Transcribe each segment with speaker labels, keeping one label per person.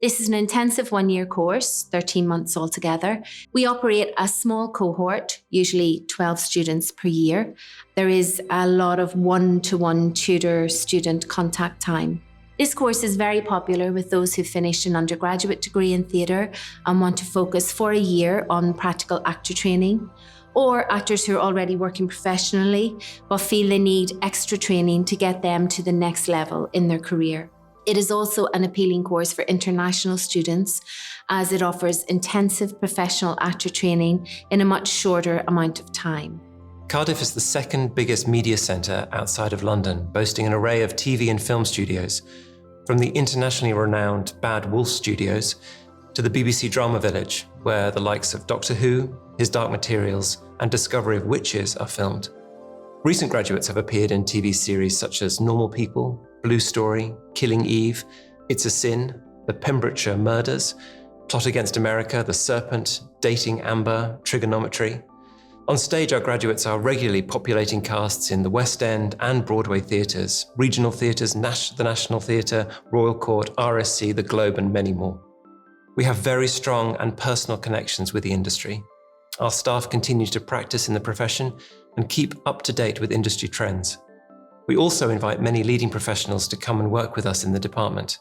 Speaker 1: This is an intensive 1-year course, 13 months altogether. We operate a small cohort, usually 12 students per year. There is a lot of one-to-one tutor-student contact time. This course is very popular with those who finished an undergraduate degree in theatre and want to focus for a year on practical actor training, or actors who are already working professionally but feel they need extra training to get them to the next level in their career. It is also an appealing course for international students as it offers intensive professional actor training in a much shorter amount of time.
Speaker 2: Cardiff is the second biggest media centre outside of London, boasting an array of TV and film studios, from the internationally renowned Bad Wolf Studios to the BBC Drama Village, where the likes of Doctor Who, His Dark Materials, and Discovery of Witches are filmed. Recent graduates have appeared in TV series such as Normal People, Blue Story, Killing Eve, It's a Sin, The Pembrokeshire Murders, Plot Against America, The Serpent, Dating Amber, Trigonometry. On stage, our graduates are regularly populating casts in the West End and Broadway theatres, regional theatres, the National Theatre, Royal Court, RSC, the Globe, and many more. We have very strong and personal connections with the industry. Our staff continues to practice in the profession and keep up to date with industry trends. We also invite many leading professionals to come and work with us in the department.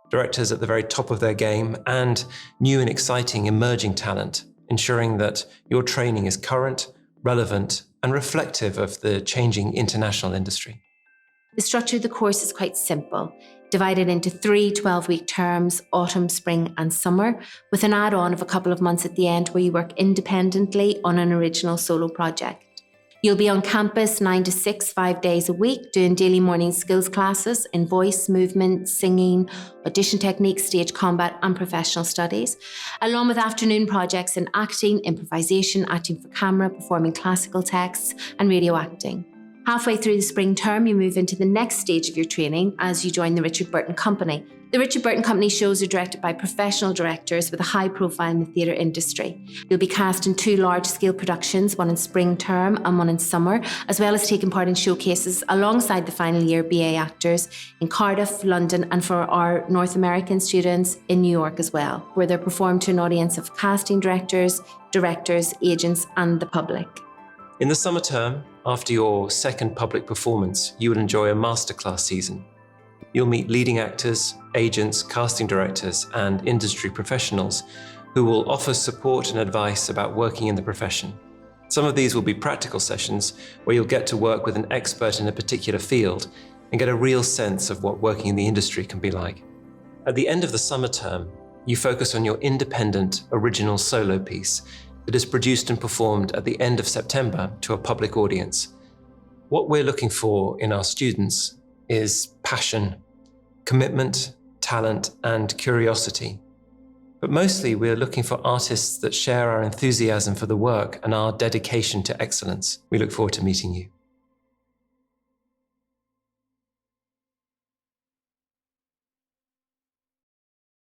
Speaker 2: Directors at the very top of their game and new and exciting emerging talent, ensuring that your training is current, relevant, and reflective of the changing international industry.
Speaker 1: The structure of the course is quite simple, divided into 3 12-week terms, autumn, spring, and summer, with an add-on of a couple of months at the end where you work independently on an original solo project. You'll be on campus 9 to 6, 5 days a week, doing daily morning skills classes in voice, movement, singing, audition techniques, stage combat, and professional studies, along with afternoon projects in acting, improvisation, acting for camera, performing classical texts, and radio acting. Halfway through the spring term, you move into the next stage of your training as you join the Richard Burton Company. The Richard Burton Company shows are directed by professional directors with a high profile in the theatre industry. You'll be cast in 2 large-scale productions, one in spring term and one in summer, as well as taking part in showcases alongside the final year BA actors in Cardiff, London, and for our North American students in New York as well, where they're performed to an audience of casting directors, agents, and the public.
Speaker 2: In the summer term, after your second public performance, you will enjoy a masterclass season. You'll meet leading actors, agents, casting directors, and industry professionals who will offer support and advice about working in the profession. Some of these will be practical sessions where you'll get to work with an expert in a particular field and get a real sense of what working in the industry can be like. At the end of the summer term, you focus on your independent, original solo piece that is produced and performed at the end of September to a public audience. What we're looking for in our students is passion, commitment, talent, and curiosity. But mostly we're looking for artists that share our enthusiasm for the work and our dedication to excellence. We look forward to meeting you.